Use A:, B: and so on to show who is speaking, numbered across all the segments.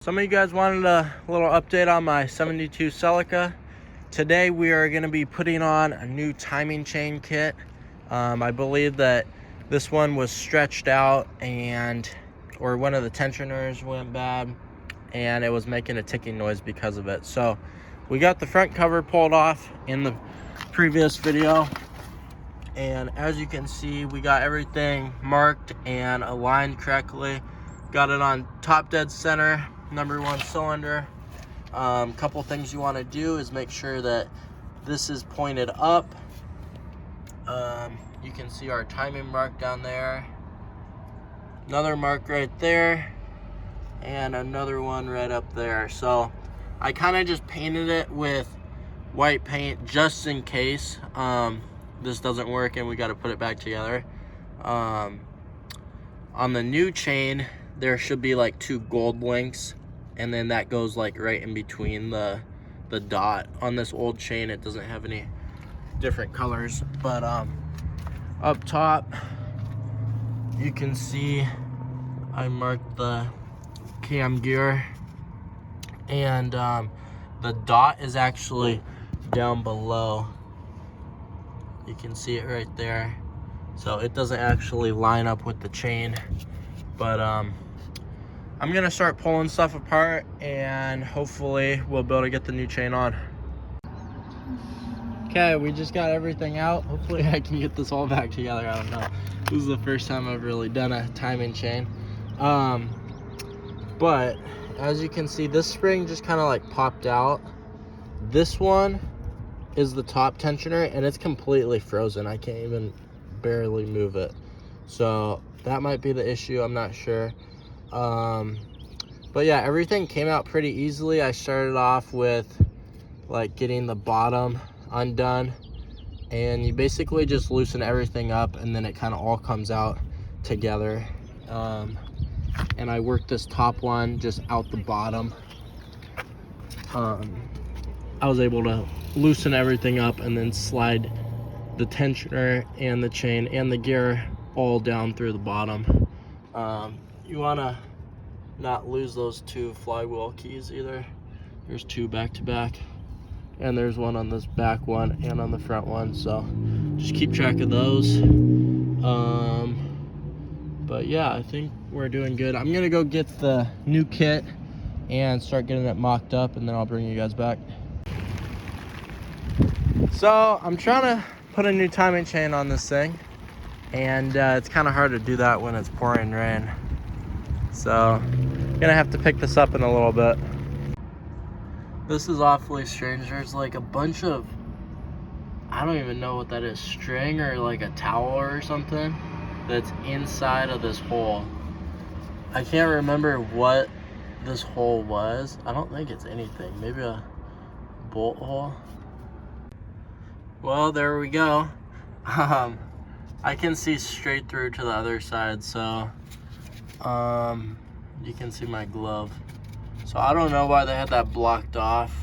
A: Some of you guys wanted a little update on my 72 Celica. Today we are going to be putting on a new timing chain kit. I believe that this one was stretched out or one of the tensioners went bad and it was making a ticking noise because of it. So we got the front cover pulled off in the previous video, and as you can see, we got everything marked and aligned correctly. Got it on top dead center, number one cylinder. Couple things you want to do is make sure that this is pointed up. You can see our timing mark down there, another mark right there, and another one right up there. So I kind of just painted it with white paint just in case this doesn't work and we got to put it back together. On the new chain, there should be like two gold links, and then that goes like right in between the dot. On this old chain, it doesn't have any different colors, but up top you can see I marked the cam gear, and the dot is actually down below. You can see it right there, so it doesn't actually line up with the chain, but I'm gonna start pulling stuff apart and hopefully we'll be able to get the new chain on. Okay, we just got everything out. Hopefully I can get this all back together. I don't know. This is the first time I've really done a timing chain. But as you can see, this spring just kind of like popped out. This one is the top tensioner and it's completely frozen. I can't even barely move it. So that might be the issue, I'm not sure. But yeah, everything came out pretty easily. I started off with like getting the bottom undone, and you basically just loosen everything up and then it kind of all comes out together. And I worked this top one just out the bottom. I was able to loosen everything up and then slide the tensioner and the chain and the gear all down through the bottom. You want to not lose those two flywheel keys either. There's two back to back, and there's one on this back one and on the front one, so just keep track of those. But yeah, I think we're doing good. I'm gonna go get the new kit and start getting it mocked up, and then I'll bring you guys back. So I'm trying to put a new timing chain on this thing, and it's kind of hard to do that when it's pouring rain. So I'm gonna have to pick this up in a little bit. This is awfully strange. There's like a bunch of, I don't even know what that is, string or like a towel or something that's inside of this hole. I can't remember what this hole was. I don't think it's anything. Maybe a bolt hole. Well, there we go. I can see straight through to the other side, so you can see my glove. So I don't know why they had that blocked off.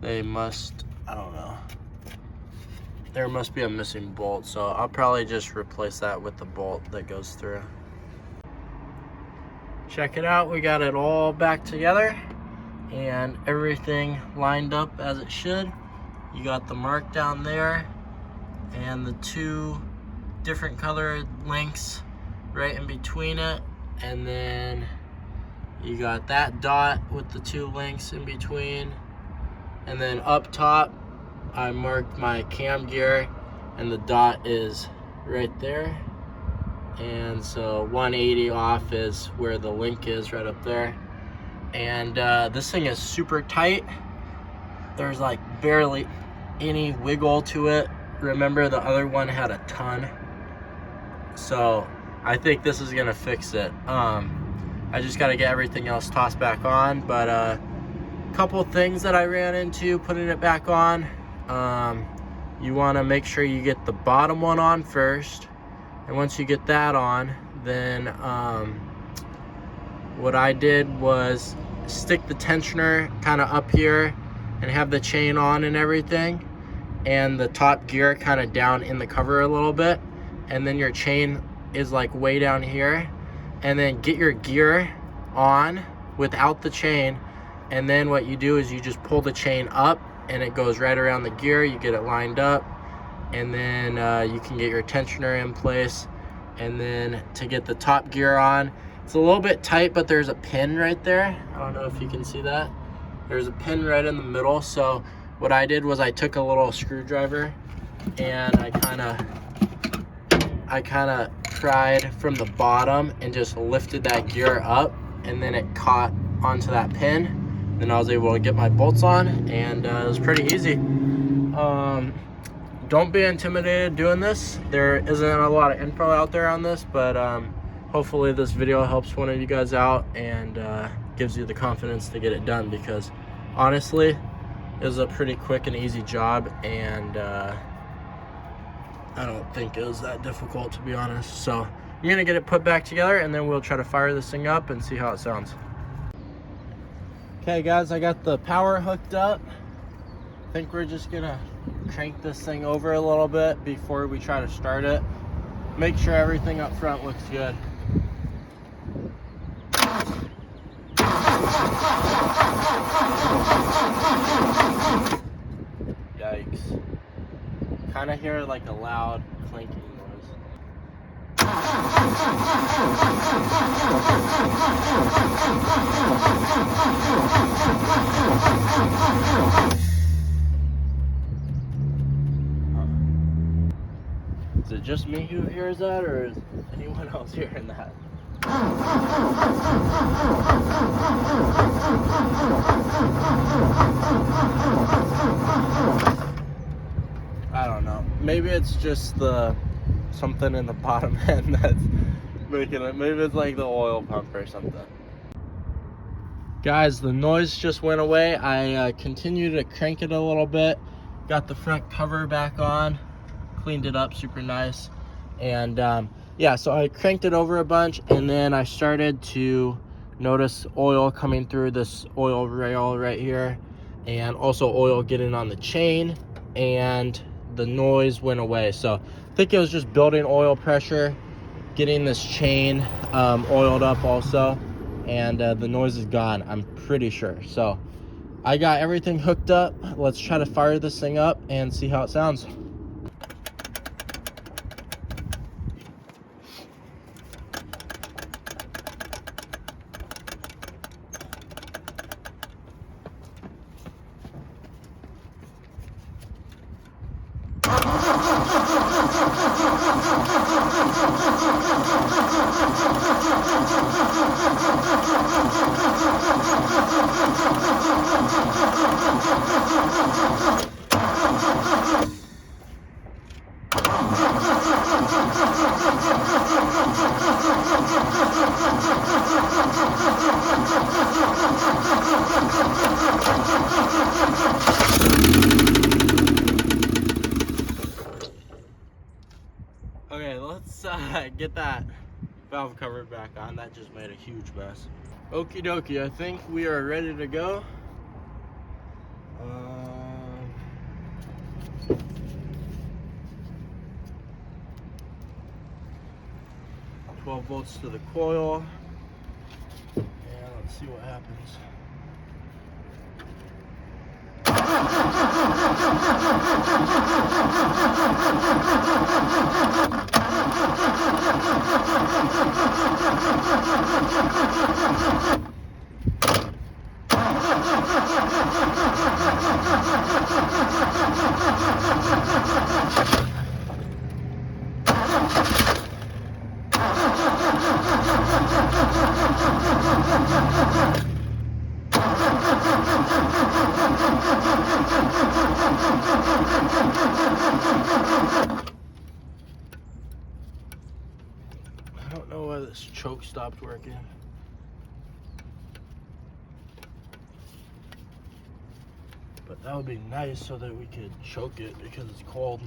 A: They must, I don't know. There must be a missing bolt, so I'll probably just replace that with the bolt that goes through. Check it out, we got it all back together and everything lined up as it should. You got the mark down there and the two different colored links right in between it, and then you got that dot with the two links in between, and then up top I marked my cam gear and the dot is right there, and so 180 off is where the link is, right up there. And this thing is super tight. There's like barely any wiggle to it. Remember, the other one had a ton, so I think this is gonna fix it. I just got to get everything else tossed back on, but a couple things that I ran into putting it back on. You want to make sure you get the bottom one on first, and once you get that on, then what I did was stick the tensioner kind of up here and have the chain on and everything, and the top gear kind of down in the cover a little bit, and then your chain is like way down here, and then get your gear on without the chain, and then what you do is you just pull the chain up and it goes right around the gear. You get it lined up, and then you can get your tensioner in place. And then to get the top gear on, it's a little bit tight, but there's a pin right there. I don't know if you can see that. There's a pin right in the middle. So what I did was I took a little screwdriver and I kind of pried from the bottom and just lifted that gear up, and then it caught onto that pin. Then I was able to get my bolts on, and it was pretty easy. Don't be intimidated doing this. There isn't a lot of info out there on this, but hopefully this video helps one of you guys out and gives you the confidence to get it done, because honestly, it was a pretty quick and easy job, and I don't think it was that difficult, to be honest. So I'm gonna get it put back together, and then we'll try to fire this thing up and see how it sounds. Okay guys, I got the power hooked up. I think we're just gonna crank this thing over a little bit before we try to start it. Make sure everything up front looks good. Yikes. Kind of hear like a loud clanking noise. Is it just me who hears that, or is anyone else hearing that? I don't know. Maybe it's just something in the bottom end that's making it. Maybe it's like the oil pump or something. Guys, the noise just went away. I continued to crank it a little bit. Got the front cover back on. Cleaned it up super nice. And yeah, so I cranked it over a bunch, and then I started to notice oil coming through this oil rail right here, and also oil getting on the chain, and the noise went away. So I think it was just building oil pressure, getting this chain oiled up also, and the noise is gone, I'm pretty sure. So I got everything hooked up. Let's try to fire this thing up and see how it sounds. Okay, let's get that valve cover back on. That just made a huge mess. Okie dokie, I think we are ready to go. 12 volts to the coil. And let's see what happens. I don't know why this choke stopped working. But that would be nice so that we could choke it because it's cold.